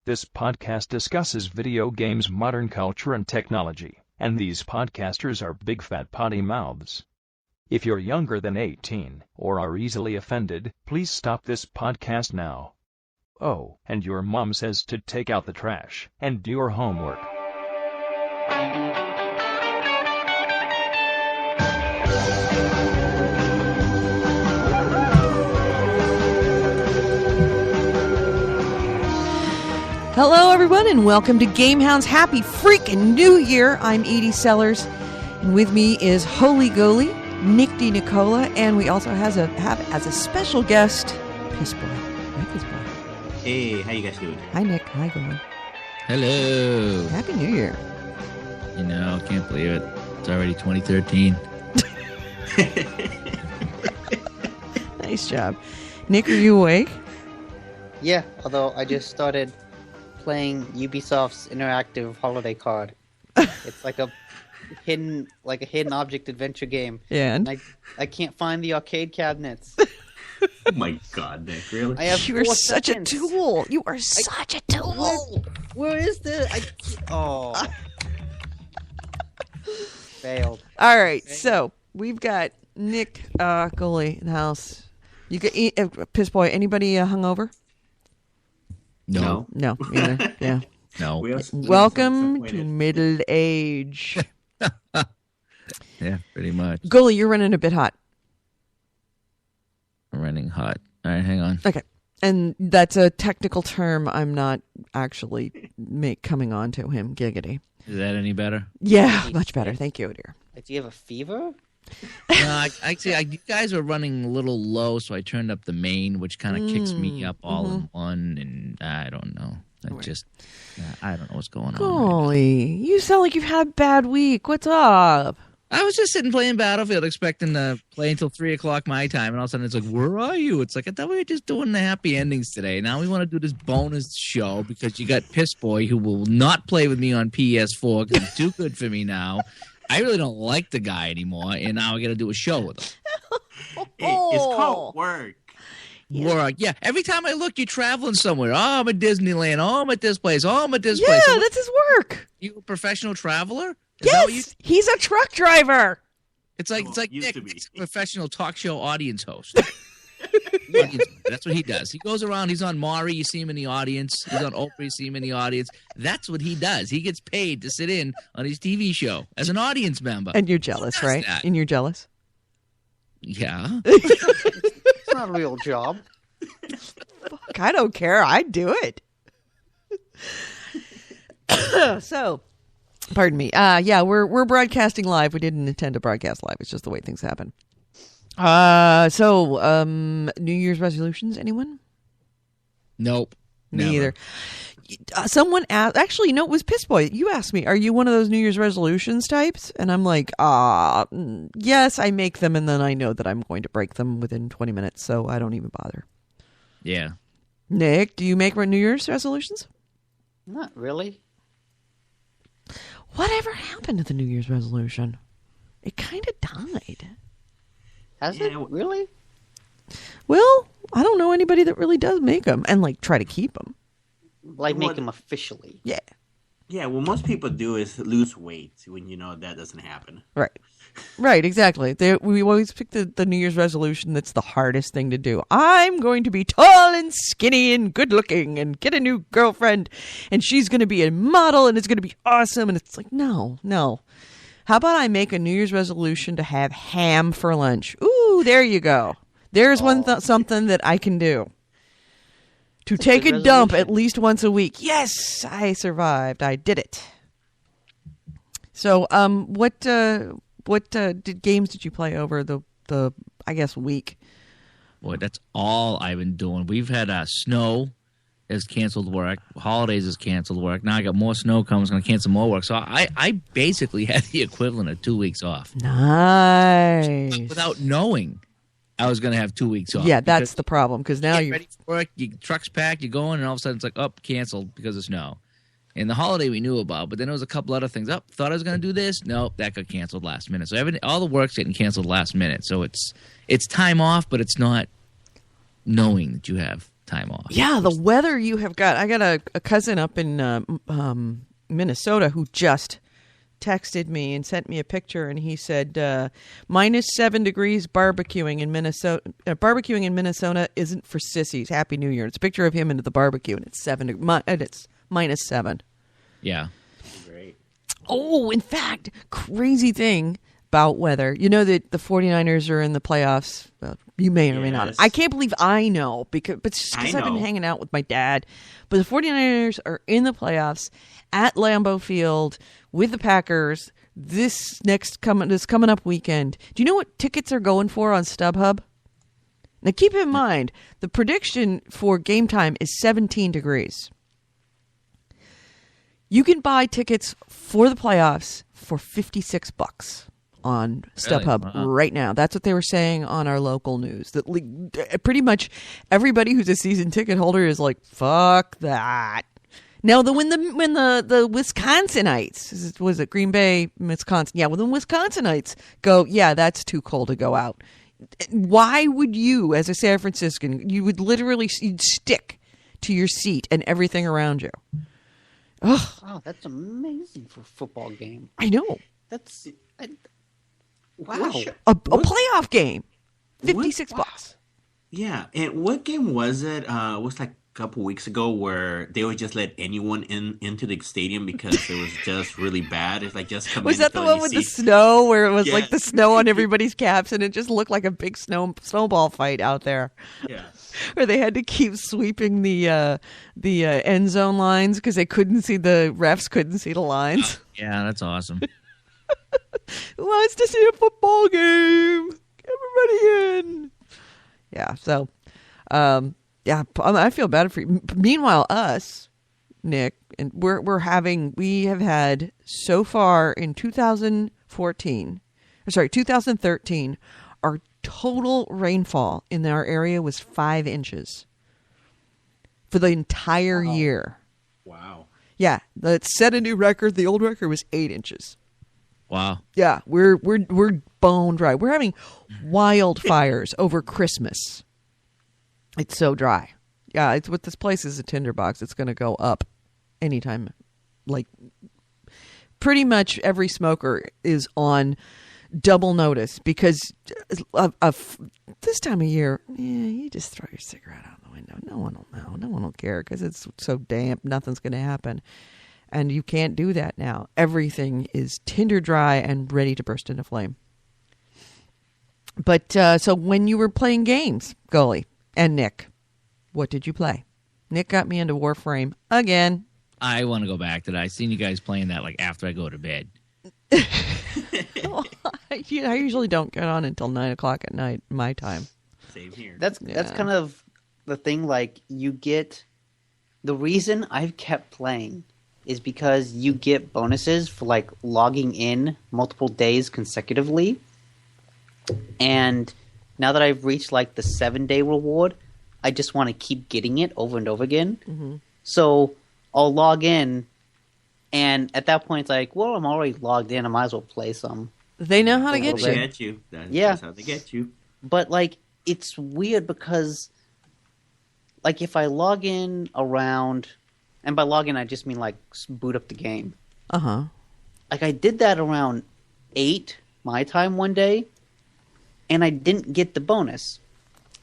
This podcast discusses video games, modern culture, and technology, and these podcasters are big fat potty mouths. If you're younger than 18 or are easily offended, please stop this podcast now. Oh, and your mom says to take out the trash and do your homework. Hello, everyone, and welcome to GameHounds. Happy Freakin New Year. I'm Edie Sellers, and with me is Holy Goalie, Nick Dinicola, and we also have as a special guest, Pissboy. Hi, Pissboy. Hey, how you guys doing? Hi, Nick. Hi, Goalie. Hello. Happy New Year. You know, I can't believe it. It's already 2013. Nice job. Nick, are you awake? Yeah, although I just started playing Ubisoft's interactive holiday card. It's like a hidden object adventure game. Yeah. And I can't find the arcade cabinets. Oh my god, Nick, really? I have You are 4 such seconds. a tool. You are such a tool. Where is the... Oh. Failed. All right, so we've got Nick Goalie in the house. You got Pissboy. Anybody hungover? No. No, either. Yeah. No. Welcome to middle age. Yeah, pretty much. Goalie, you're running a bit hot. I'm running hot. All right, hang on. Okay. And that's a technical term I'm not actually coming on to him. Giggity. Is that any better? Yeah, much better. Thank you, dear. Do you have a fever? No, you guys were running a little low, so I turned up the main, which kind of kicks me up all in one, and I don't know. I don't know what's going on. Goalie, you sound like you've had a bad week. What's up? I was just sitting playing Battlefield, expecting to play until 3 o'clock my time, and all of a sudden it's like, where are you? It's like, I thought we were just doing the happy endings today. Now we want to do this bonus show because you got Pissboy, who will not play with me on PS4 because he's too good for me now. I really don't like the guy anymore, and now I got to do a show with him. It's called work. Work. Yeah, every time I look, you're traveling somewhere. Oh, I'm at Disneyland. Oh, I'm at this place. Oh, I'm at this place. Yeah, that's his work. You a professional traveler? Is that what Yes, he's a truck driver. It's like used Nick, to be. Nick's a professional talk show audience host. That's what he does. He goes around. He's on Maury. You see him in the audience. He's on Oprah. You see him in the audience. That's what he does. He gets paid to sit in on his TV show as an audience member. And you're jealous, Who does right? that? And you're jealous? Yeah. It's not a real job. Fuck, I don't care. I'd do it. So, pardon me. Yeah, we're broadcasting live. We didn't intend to broadcast live. It's just the way things happen. New Year's resolutions, anyone? Nope. Me Never. either. Someone asked, actually, no, it was Pissboy. You asked me, are you one of those New Year's resolutions types? And I'm like, yes, I make them, and then I know that I'm going to break them within 20 minutes, so I don't even bother. Yeah. Nick, do you make New Year's resolutions? Not really. Whatever happened to the New Year's resolution? It kind of died. Has it? Really? Well, I don't know anybody that really does make them and like try to keep them. Like make them officially. Yeah. Yeah, what most people do is lose weight when you know that doesn't happen. Right. Right, exactly. We always pick the New Year's resolution that's the hardest thing to do. I'm going to be tall and skinny and good looking and get a new girlfriend and she's going to be a model and it's going to be awesome. And it's like, no. How about I make a New Year's resolution to have ham for lunch? Ooh, there you go. There's something that I can do. To take a dump at least once a week. Yes, I survived. I did it. So, what games did you play over the I guess week? Boy, that's all I've been doing. We've had snow has canceled work. Holidays has canceled work. Now I got more snow coming. It's going to cancel more work. So I basically had the equivalent of 2 weeks off. Nice. Without knowing I was going to have 2 weeks off. Yeah, that's the problem because now you're you're ready for work. Your truck's packed. You're going, and all of a sudden it's like, canceled because of snow. And the holiday we knew about, but then there was a couple other things. Thought I was going to do this. Nope, that got canceled last minute. So all the work's getting canceled last minute. So it's time off, but it's not knowing that you have time off. Yeah, the weather you have got. I got a cousin up in Minnesota who just texted me and sent me a picture, and he said -7 degrees barbecuing in Minnesota. Barbecuing in Minnesota isn't for sissies. Happy New Year. It's a picture of him into the barbecue, and it's it's -7. Yeah. Great. Oh, in fact, crazy thing about weather. You know that the 49ers are in the playoffs. Well, you may or may not. Yes. I can't believe I know but just because I've been know. hanging out with my dad. But the 49ers are in the playoffs at Lambeau Field with the Packers this coming up weekend. Do you know what tickets are going for on StubHub? Now keep in mind, the prediction for game time is 17 degrees. You can buy tickets for the playoffs for $56 on StubHub Wow. right now. That's what they were saying on our local news. That pretty much everybody who's a season ticket holder is like, fuck that. Now, when the Wisconsinites, was it Green Bay, Wisconsin? Yeah, when the Wisconsinites go, yeah, that's too cold to go out. Why would you, as a San Franciscan, you'd stick to your seat and everything around you? Ugh, Wow, that's amazing for a football game. I know. Wow. A playoff game, $56. Yeah, and what game was it? It was like a couple weeks ago where they would just let anyone into the stadium because it was just really bad. It's like just come Was in that the until one you with the see- snow, where it was like Yes. the snow on everybody's caps, and it just looked like a big snowball fight out there, Yeah. where they had to keep sweeping the end zone lines because the refs couldn't see the lines. Yeah, that's awesome. Who wants to see a football game? Everybody in. Yeah, so, yeah, I feel bad for you. Meanwhile, us, Nick, and we have had so far in 2013, our total rainfall in our area was 5 inches for the entire year. Wow. Yeah, that set a new record. The old record was 8 inches. Wow. Yeah, we're bone dry. We're having wildfires over Christmas. It's so dry. Yeah, it's what this place is a tinderbox. It's going to go up anytime. Like, pretty much every smoker is on double notice because of this time of year, you just throw your cigarette out the window. No one will know. No one will care because it's so damp. Nothing's going to happen. And you can't do that now. Everything is tinder dry and ready to burst into flame. But so when you were playing games, Goalie and Nick, what did you play? Nick got me into Warframe again. I want to go back to that. I seen you guys playing that like after I go to bed. I usually don't get on until 9 o'clock at night, my time. Same here. That's kind of the thing. Like, the reason I've kept playing is because you get bonuses for like logging in multiple days consecutively. And now that I've reached like the 7-day reward, I just want to keep getting it over and over again. Mm-hmm. So I'll log in, and at that point it's like, well, I'm already logged in. I might as well play some. They know how to get little They you. bit. get you. Yeah. That's how they get you. But like, it's weird because, like, if I log in around, and by log in I just mean like boot up the game. Uh-huh. Like, I did that around 8 my time one day, and I didn't get the bonus.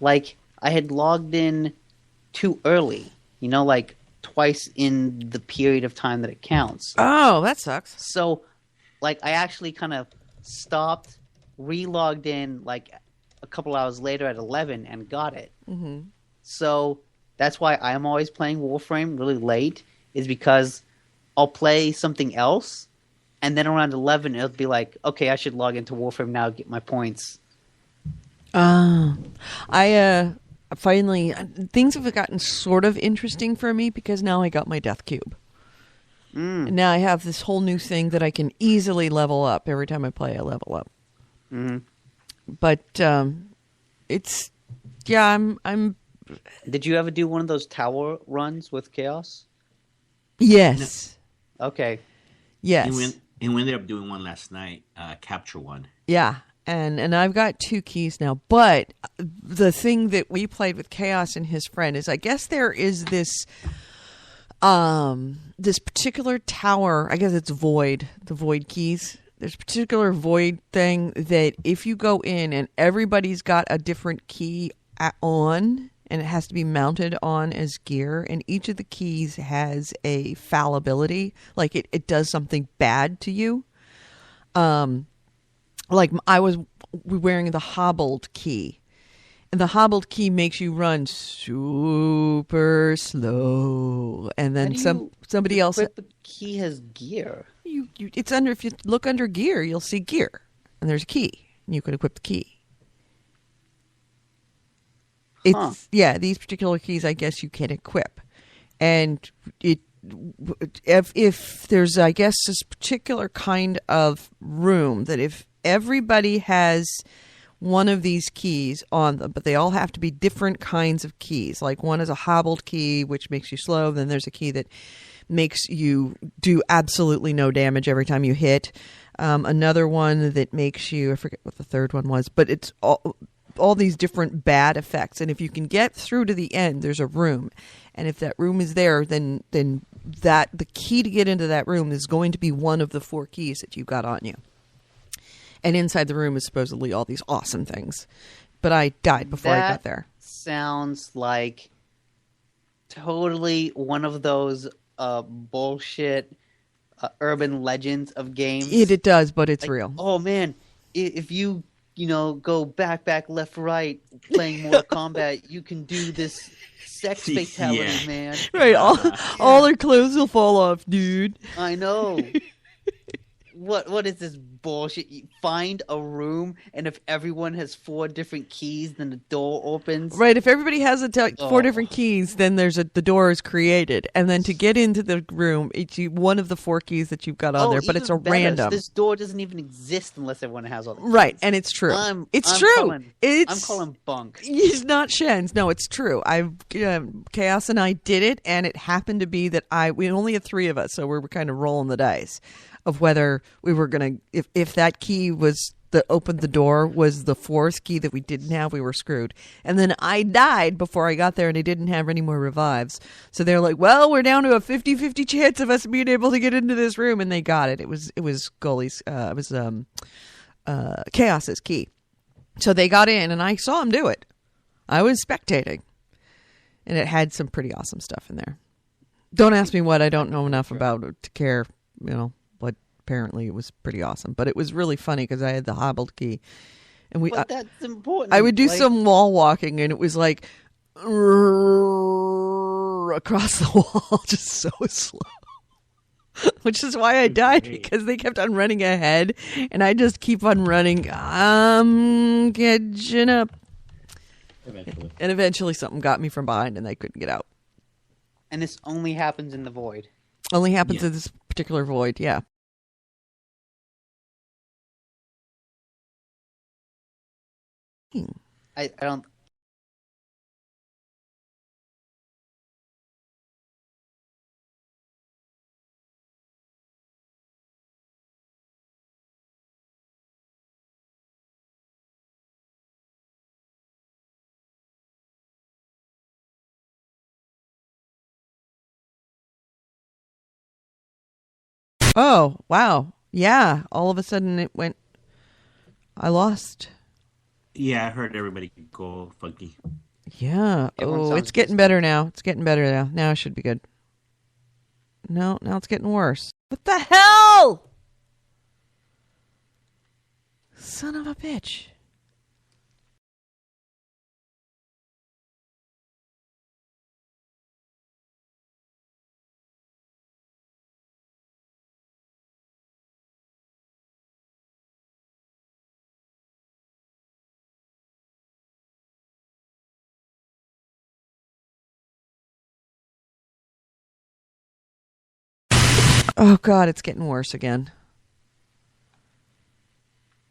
Like, I had logged in too early, like twice in the period of time that it counts. Oh, that sucks. So, like, I actually kind of stopped, re-logged in like a couple hours later at 11 and got it. Mm-hmm. So that's why I'm always playing Warframe really late, is because I'll play something else, and then around 11 it'll be like, okay, I should log into Warframe now, get my points. I finally, things have gotten sort of interesting for me because now I got my death cube. And now I have this whole new thing that I can easily level up. Every time I play, I level up. Mm-hmm. But it's, yeah, I'm Did you ever do one of those tower runs with Chaos? yes, Okay. yes, And we ended up doing one last night, capture one. yeah. and I've got 2 keys now. But the thing that we played with Chaos and his friend is, I guess there is this this particular tower. I guess it's void, the void keys. There's a particular void thing that if you go in and everybody's got a different key on, and it has to be mounted on as gear, and each of the keys has a fallibility, like it does something bad to you. Like I was wearing the hobbled key, and the hobbled key makes you run super slow, and then somebody else. The key has gear. It's under. If you look under gear, you'll see gear, and there's a key, and you can equip the key. It's these particular keys, I guess you can equip, and if there's, I guess, this particular kind of room that if everybody has one of these keys on them, but they all have to be different kinds of keys. Like one is a hobbled key, which makes you slow. Then there's a key that makes you do absolutely no damage every time you hit. Another one that makes you, I forget what the third one was, but it's all these different bad effects. And if you can get through to the end, there's a room. And if that room is there, then that the key to get into that room is going to be one of the 4 keys that you've got on you. And inside the room is supposedly all these awesome things. But I died before I got there. Sounds like totally one of those bullshit urban legends of games. It does, but it's like, real. Oh man, if you go back, left, right, playing Mortal Kombat, you can do this sex fatality, man. Right, all their clothes will fall off, dude. I know. What is this bullshit? You find a room, and if everyone has 4 different keys, then the door opens. Right, if everybody has 4 different keys, then the door is created, and then to get into the room, it's one of the 4 keys that you've got on there, but it's a random. This door doesn't even exist unless everyone has all the keys. Right, and it's true. It's true. I'm calling bunk. It's not Shen's. No, it's true. Chaos and I did it, and it happened to be that we only had 3 of us, so we were kind of rolling the dice of whether we were going to, if that key was that opened the door was the 4th key that we didn't have, we were screwed. And then I died before I got there, and I didn't have any more revives. So they're like, well, we're down to a 50-50 chance of us being able to get into this room, and they got it. It was Goalie's, Chaos's key. So they got in, and I saw him do it. I was spectating. And it had some pretty awesome stuff in there. Don't ask me what. I don't know enough about it to care, but apparently it was pretty awesome. But it was really funny because I had the hobbled key. And but that's important. I would do some wall walking, and it was like across the wall, just so slow. Which is why I died, because they kept on running ahead, and I just keep on running. I'm catching up. Eventually. And eventually something got me from behind, and they couldn't get out. And this only happens in the void. Only happens in this particular void, yeah. I don't... Oh, wow. Yeah. All of a sudden it went... I lost. Yeah, I heard everybody go funky. Yeah. Oh, it's getting better now. It's getting better now. Now it should be good. No, now it's getting worse. What the hell? Son of a bitch. Oh, God, it's getting worse again.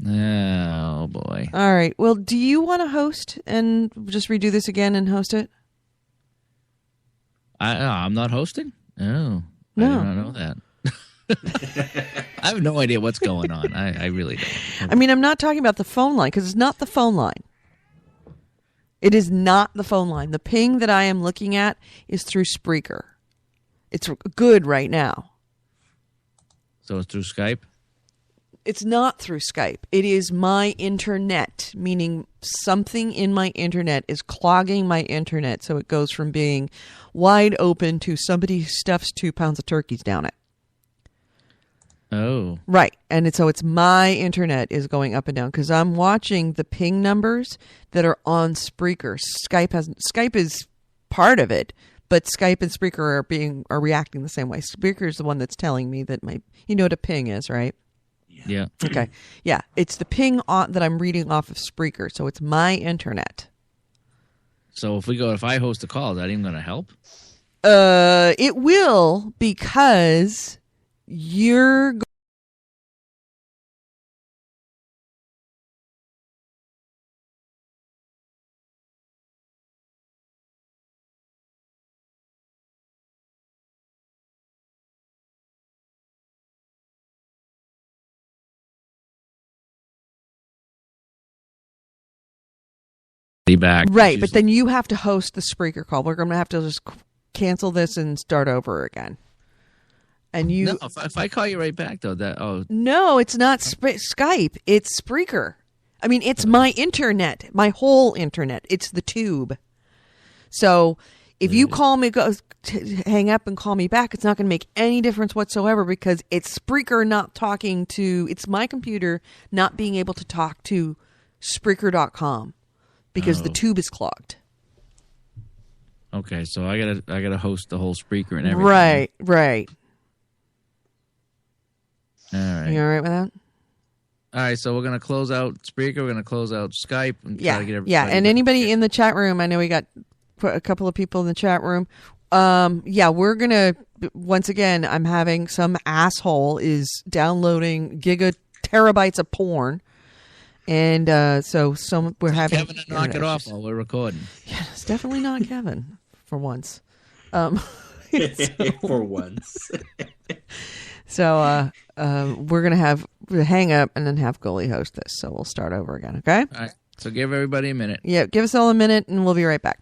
Oh, boy. All right. Well, do you want to host and just redo this again and host it? I'm not hosting? Oh, No. I did not know that. I have no idea what's going on. I really don't. I mean, I'm not talking about the phone line because it's not the phone line. It is not the phone line. The ping that I am looking at is through Spreaker. It's good right now. So it's through Skype? It's not through Skype. It is my internet, meaning something in my internet is clogging my internet, so it goes from being wide open to somebody stuffs 2 pounds of turkeys down it. Oh. Right. And so it's my internet is going up and down because I'm watching the ping numbers that are on Spreaker. Skype is part of it, but Skype and Spreaker are reacting the same way. Spreaker is the one that's telling me that you know what a ping is, right? Yeah. Okay. Yeah. It's the ping that I'm reading off of Spreaker. So it's my internet. So if I host a call, is that even going to help? It will because you're back. right, but then you have to host the Spreaker call. We're going to have to just cancel this and start over again. And you No, if I call you right back though, No, it's not Skype. It's Spreaker. I mean, it's my internet, my whole internet. It's the tube. So if you call me, hang up and call me back, it's not going to make any difference whatsoever because it's Spreaker not talking to, it's my computer not being able to talk to Spreaker.com because the tube is clogged. Okay, so I gotta host the whole Spreaker and everything. Right. All right. You all right with that? All right, so we're gonna close out Spreaker. We're gonna close out Skype. And try to get everybody And anybody in the chat room, I know we got a couple of people in the chat room. We're gonna once again. I'm having some asshole is downloading terabytes of porn, and we're having Kevin to knock it off while we're recording. Yeah, it's definitely not Kevin for once. For once. So we're gonna have hang up and then have Goalie host this. So we'll start over again. Okay. All right. So give everybody a minute. Yeah, give us all a minute and we'll be right back.